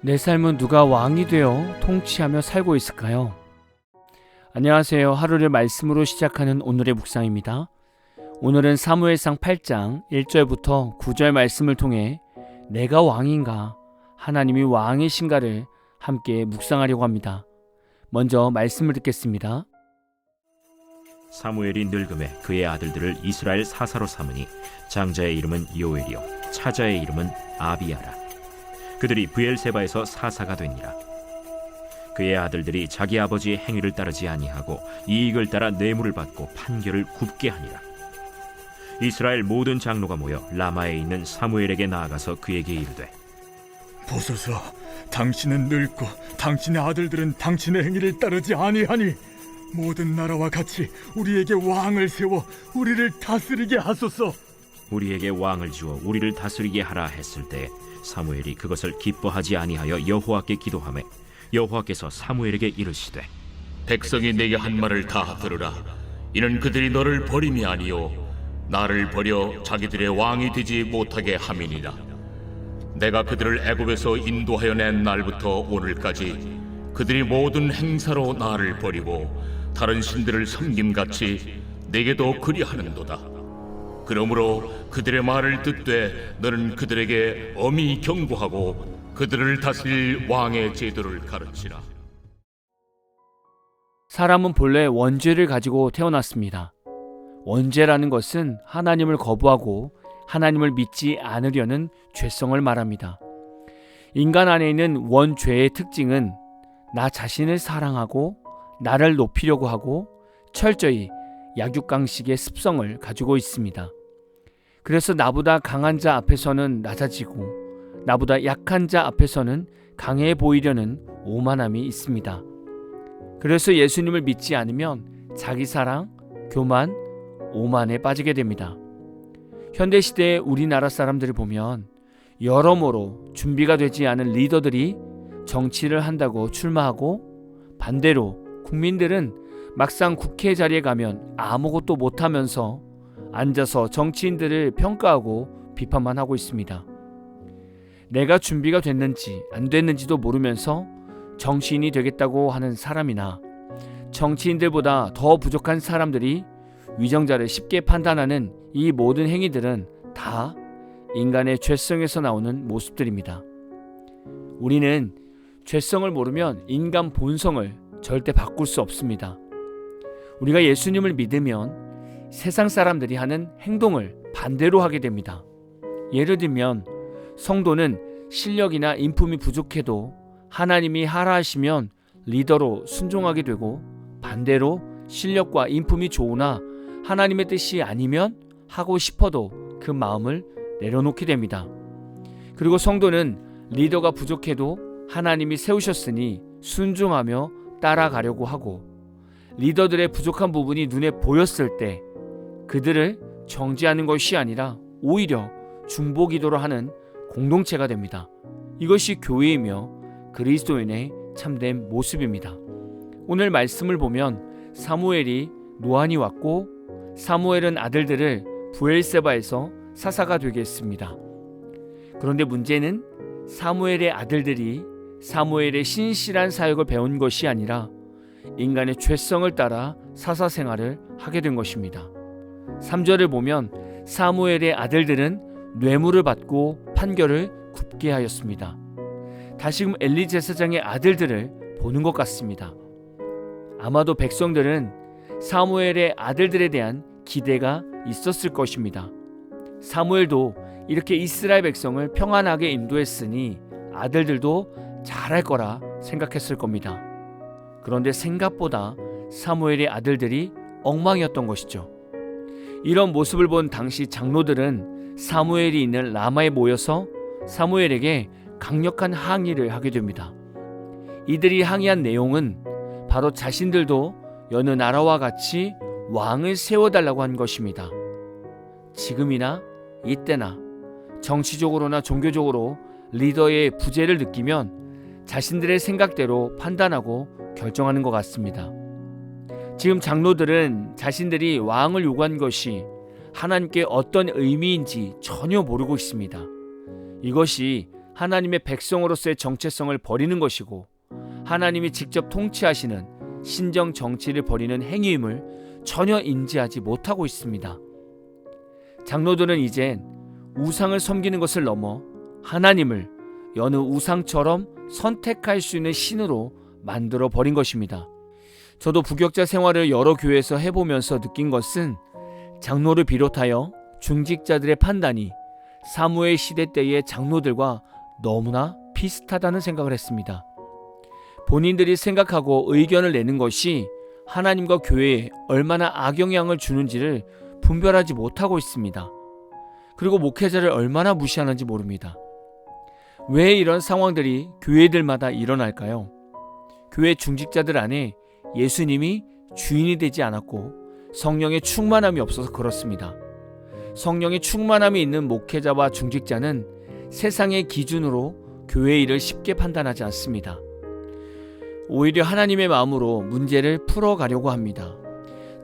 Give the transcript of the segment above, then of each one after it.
내 삶은 누가 왕이 되어 통치하며 살고 있을까요? 안녕하세요. 하루를 말씀으로 시작하는 오늘의 묵상입니다. 오늘은 사무엘상 8장 1절부터 9절 말씀을 통해 내가 왕인가, 하나님이 왕이신가를 함께 묵상하려고 합니다. 먼저 말씀을 듣겠습니다. 사무엘이 늙음에 그의 아들들을 이스라엘 사사로 삼으니 장자의 이름은 요엘이요 차자의 이름은 아비야라. 그들이 브엘세바에서 사사가 되니라. 그의 아들들이 자기 아버지의 행위를 따르지 아니하고 이익을 따라 뇌물을 받고 판결을 굽게 하니라. 이스라엘 모든 장로가 모여 라마에 있는 사무엘에게 나아가서 그에게 이르되, 보소서, 당신은 늙고 당신의 아들들은 당신의 행위를 따르지 아니하니 모든 나라와 같이 우리에게 왕을 세워 우리를 다스리게 하소서. 우리에게 왕을 주어 우리를 다스리게 하라 했을 때 사무엘이 그것을 기뻐하지 아니하여 여호와께 기도하매 여호와께서 사무엘에게 이르시되, 백성이 내게 한 말을 다 들으라. 이는 그들이 너를 버림이 아니요 나를 버려 자기들의 왕이 되지 못하게 함이니라. 내가 그들을 애굽에서 인도하여 낸 날부터 오늘까지 그들이 모든 행사로 나를 버리고 다른 신들을 섬김같이 내게도 그리하는도다. 그러므로 그들의 말을 듣되 너는 그들에게 엄히 경고하고 그들을 다스릴 왕의 제도를 가르치라. 사람은 본래 원죄를 가지고 태어났습니다. 원죄라는 것은 하나님을 거부하고 하나님을 믿지 않으려는 죄성을 말합니다. 인간 안에 있는 원죄의 특징은 나 자신을 사랑하고 나를 높이려고 하고 철저히 약육강식의 습성을 가지고 있습니다. 그래서 나보다 강한 자 앞에서는 낮아지고 나보다 약한 자 앞에서는 강해 보이려는 오만함이 있습니다. 그래서 예수님을 믿지 않으면 자기 사랑, 교만, 오만에 빠지게 됩니다. 현대시대의 우리나라 사람들을 보면 여러모로 준비가 되지 않은 리더들이 정치를 한다고 출마하고, 반대로 국민들은 막상 국회 자리에 가면 아무것도 못하면서 앉아서 정치인들을 평가하고 비판만 하고 있습니다. 내가 준비가 됐는지 안 됐는지도 모르면서 정치인이 되겠다고 하는 사람이나 정치인들보다 더 부족한 사람들이 위정자를 쉽게 판단하는 이 모든 행위들은 다 인간의 죄성에서 나오는 모습들입니다. 우리는 죄성을 모르면 인간 본성을 절대 바꿀 수 없습니다. 우리가 예수님을 믿으면 세상 사람들이 하는 행동을 반대로 하게 됩니다. 예를 들면 성도는 실력이나 인품이 부족해도 하나님이 하라 하시면 리더로 순종하게 되고, 반대로 실력과 인품이 좋으나 하나님의 뜻이 아니면 하고 싶어도 그 마음을 내려놓게 됩니다. 그리고 성도는 리더가 부족해도 하나님이 세우셨으니 순종하며 따라가려고 하고, 리더들의 부족한 부분이 눈에 보였을 때 그들을 정죄하는 것이 아니라 오히려 중보기도를 하는 공동체가 됩니다. 이것이 교회이며 그리스도인의 참된 모습입니다. 오늘 말씀을 보면 사무엘이 노안이 왔고 사무엘은 아들들을 브엘세바에서 사사가 되게 했습니다. 그런데 문제는 사무엘의 아들들이 사무엘의 신실한 사역을 배운 것이 아니라 인간의 죄성을 따라 사사 생활을 하게 된 것입니다. 3절을 보면 사무엘의 아들들은 뇌물을 받고 판결을 굽게 하였습니다. 다시금 엘리 제사장의 아들들을 보는 것 같습니다. 아마도 백성들은 사무엘의 아들들에 대한 기대가 있었을 것입니다. 사무엘도 이렇게 이스라엘 백성을 평안하게 인도했으니 아들들도 잘할 거라 생각했을 겁니다. 그런데 생각보다 사무엘의 아들들이 엉망이었던 것이죠. 이런 모습을 본 당시 장로들은 사무엘이 있는 라마에 모여서 사무엘에게 강력한 항의를 하게 됩니다. 이들이 항의한 내용은 바로 자신들도 여느 나라와 같이 왕을 세워달라고 한 것입니다. 지금이나 이때나 정치적으로나 종교적으로 리더의 부재를 느끼면 자신들의 생각대로 판단하고 결정하는 것 같습니다. 지금 장로들은 자신들이 왕을 요구한 것이 하나님께 어떤 의미인지 전혀 모르고 있습니다. 이것이 하나님의 백성으로서의 정체성을 버리는 것이고 하나님이 직접 통치하시는 신정 정치를 버리는 행위임을 전혀 인지하지 못하고 있습니다. 장로들은 이젠 우상을 섬기는 것을 넘어 하나님을 여느 우상처럼 선택할 수 있는 신으로 만들어 버린 것입니다. 저도 부격자 생활을 여러 교회에서 해보면서 느낀 것은 장로를 비롯하여 중직자들의 판단이 사무엘 시대 때의 장로들과 너무나 비슷하다는 생각을 했습니다. 본인들이 생각하고 의견을 내는 것이 하나님과 교회에 얼마나 악영향을 주는지를 분별하지 못하고 있습니다. 그리고 목회자를 얼마나 무시하는지 모릅니다. 왜 이런 상황들이 교회들마다 일어날까요? 교회 중직자들 안에 예수님이 주인이 되지 않았고 성령의 충만함이 없어서 그렇습니다. 성령의 충만함이 있는 목회자와 중직자는 세상의 기준으로 교회 일을 쉽게 판단하지 않습니다. 오히려 하나님의 마음으로 문제를 풀어가려고 합니다.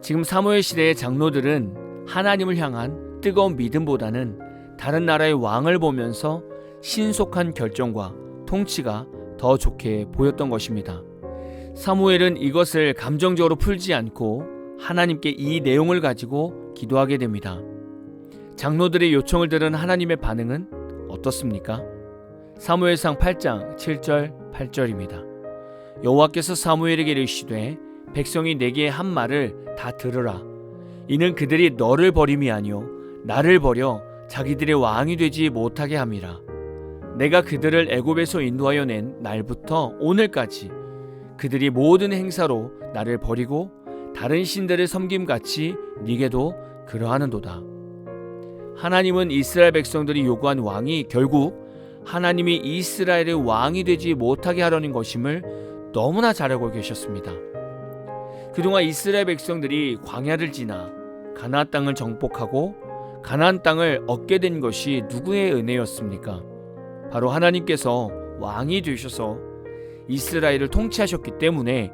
지금 사무엘 시대의 장로들은 하나님을 향한 뜨거운 믿음보다는 다른 나라의 왕을 보면서 신속한 결정과 통치가 더 좋게 보였던 것입니다. 사무엘은 이것을 감정적으로 풀지 않고 하나님께 이 내용을 가지고 기도하게 됩니다. 장로들의 요청을 들은 하나님의 반응은 어떻습니까? 사무엘상 8장 7절 8절입니다. 여호와께서 사무엘에게 이르시되 백성이 내게 한 말을 다 들으라. 이는 그들이 너를 버림이 아니요 나를 버려 자기들의 왕이 되지 못하게 함이라. 내가 그들을 애굽에서 인도하여 낸 날부터 오늘까지 그들이 모든 행사로 나를 버리고 다른 신들을 섬김같이 네게도 그러하는도다. 하나님은 이스라엘 백성들이 요구한 왕이 결국 하나님이 이스라엘의 왕이 되지 못하게 하려는 것임을 너무나 잘 알고 계셨습니다. 그동안 이스라엘 백성들이 광야를 지나 가나안 땅을 정복하고 가나안 땅을 얻게 된 것이 누구의 은혜였습니까? 바로 하나님께서 왕이 되셔서 이스라엘을 통치하셨기 때문에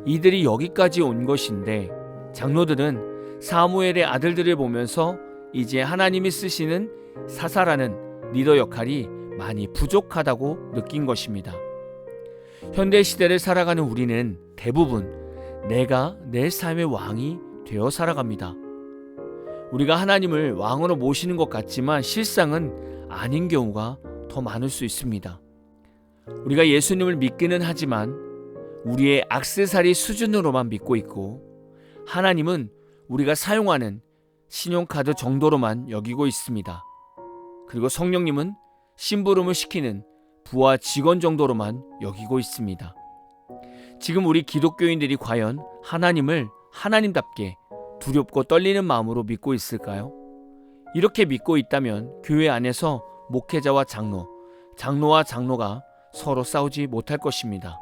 이들이 여기까지 온 것인데 장로들은 사무엘의 아들들을 보면서 이제 하나님이 쓰시는 사사라는 리더 역할이 많이 부족하다고 느낀 것입니다. 현대 시대를 살아가는 우리는 대부분 내가 내 삶의 왕이 되어 살아갑니다. 우리가 하나님을 왕으로 모시는 것 같지만 실상은 아닌 경우가 더 많을 수 있습니다. 우리가 예수님을 믿기는 하지만 우리의 액세서리 수준으로만 믿고 있고 하나님은 우리가 사용하는 신용카드 정도로만 여기고 있습니다. 그리고 성령님은 심부름을 시키는 부하 직원 정도로만 여기고 있습니다. 지금 우리 기독교인들이 과연 하나님을 하나님답게 두렵고 떨리는 마음으로 믿고 있을까요? 이렇게 믿고 있다면 교회 안에서 목회자와 장로, 장로와 장로가 서로 싸우지 못할 것입니다.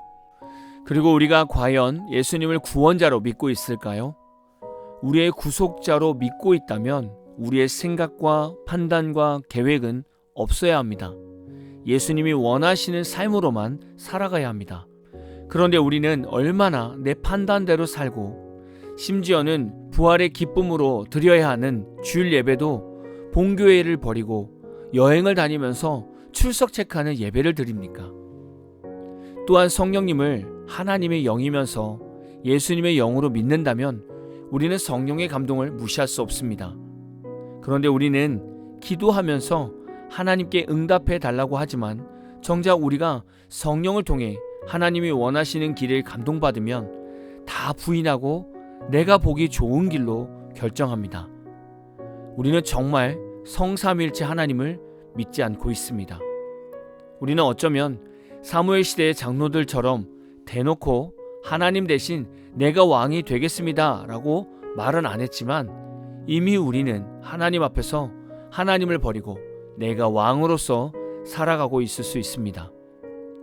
그리고 우리가 과연 예수님을 구원자로 믿고 있을까요? 우리의 구속자로 믿고 있다면 우리의 생각과 판단과 계획은 없어야 합니다. 예수님이 원하시는 삶으로만 살아가야 합니다. 그런데 우리는 얼마나 내 판단대로 살고 심지어는 부활의 기쁨으로 드려야 하는 주일 예배도 본교회를 버리고 여행을 다니면서 출석 체크하는 예배를 드립니까? 또한 성령님을 하나님의 영이면서 예수님의 영으로 믿는다면 우리는 성령의 감동을 무시할 수 없습니다. 그런데 우리는 기도하면서 하나님께 응답해 달라고 하지만 정작 우리가 성령을 통해 하나님이 원하시는 길을 감동받으면 다 부인하고 내가 보기 좋은 길로 결정합니다. 우리는 정말 성삼위일체 하나님을 믿지 않고 있습니다. 우리는 어쩌면 사무엘 시대의 장로들처럼 대놓고 하나님 대신 내가 왕이 되겠습니다 라고 말은 안 했지만 이미 우리는 하나님 앞에서 하나님을 버리고 내가 왕으로서 살아가고 있을 수 있습니다.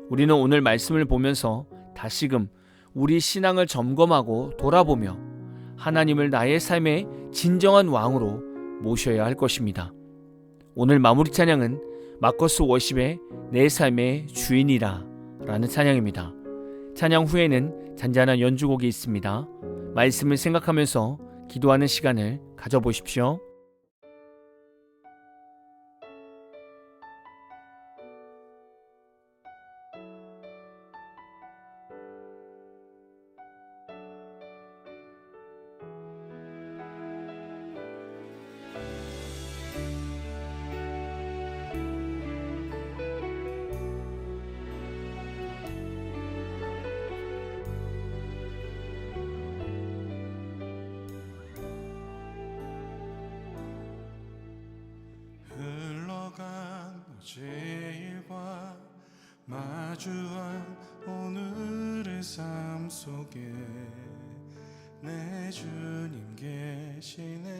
우리는 오늘 말씀을 보면서 다시금 우리 신앙을 점검하고 돌아보며 하나님을 나의 삶의 진정한 왕으로 모셔야 할 것입니다. 오늘 마무리 찬양은 마커스 워십의 내 삶의 주인이라 라는 찬양입니다. 찬양 후에는 잔잔한 연주곡이 있습니다. 말씀을 생각하면서 기도하는 시간을 가져보십시오. 제일과 마주한 오늘의 삶 속에 내 주님 계시네.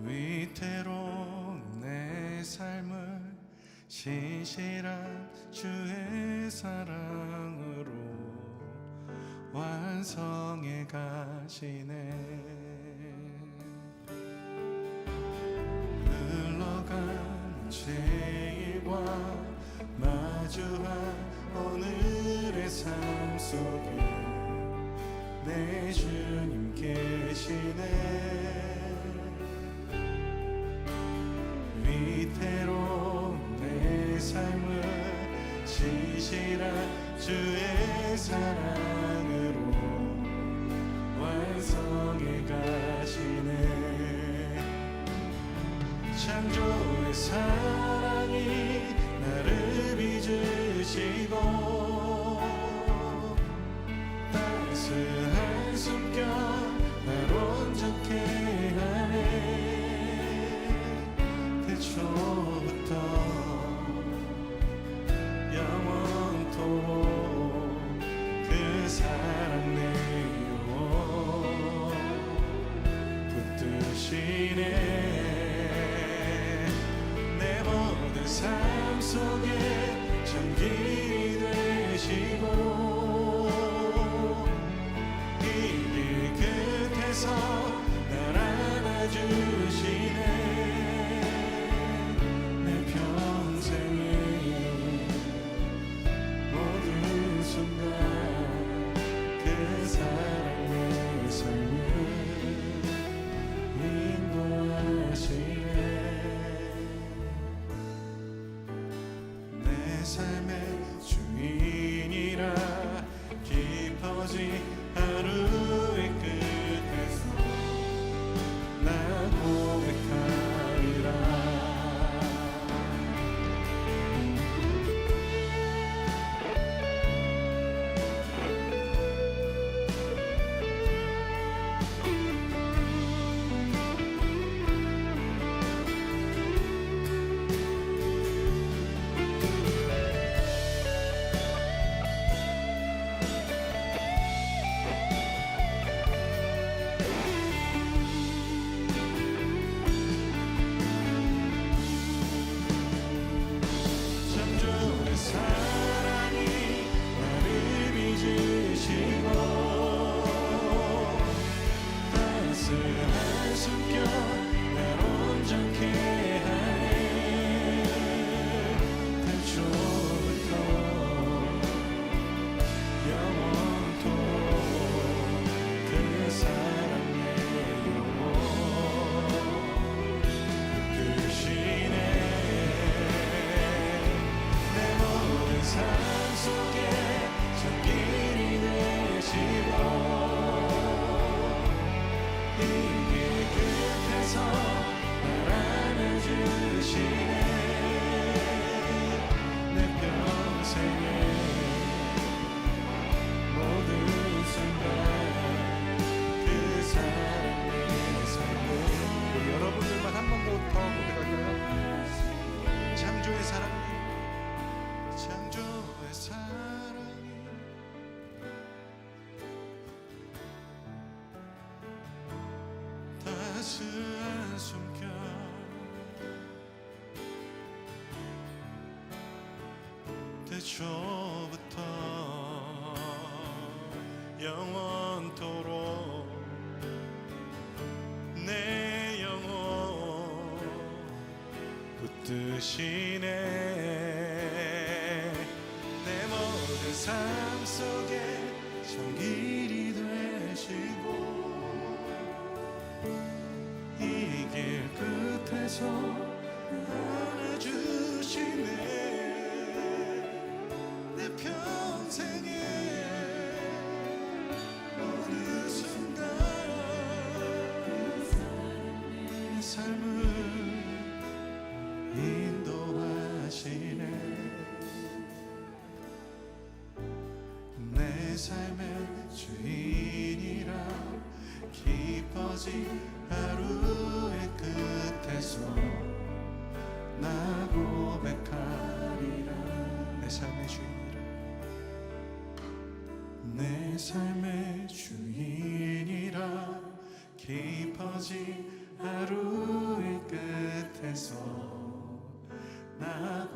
위태로운 내 삶을 신실한 주의 사랑으로 완성해 가시네. 흘러간 제일과 마주한 오늘의 삶 속에 내 주님 계시네. 위태로운 내 삶을 신실한 주의 사랑으로 완성해 가시네. 창조의 사랑이 나를 빚으시고 따스한 숨결 날 온전케 하네. 태초부터 영원토록 그 사랑 내어 붙드시네. 내 모든 삶 속에 전길이 되시고 이 길 끝에서 날 안아주시네. 내 평생에 모든 순간 그 사랑 내 삶을 인도하시네. 내 삶의 주인이라 깊어진 하루의 끝에서 나 고백하리라. 창조의 사랑이 나를 빚으시고 따스한 숨결 날 온전케 하네. 태초부터 영원토록 그 사랑 내 영혼 붙드시네. 삶 속에 전길이 되시고 이 길 끝에서 날 안아주시네. 내 평생에 모든 순간 그 사랑 내 삶을. 우리 여러분들만 한 번 더 고백할까요? 창조의 사랑, 창조의 사랑이 따스한 숨결 태초부터 영원토록 내 영혼 붙드시네. 내 모든 삶 속에 전길이 되시고 이 길 끝에서 안아주시네. 내 평생에 어느 순간 내 삶을 인도하시네. 내 삶의 주인이라 깊어진 하루의 끝에 끝에서 나 고백하리라. 내 삶의 주인이라. 내 삶의 주인이라. 깊어진 하루의 끝에서 나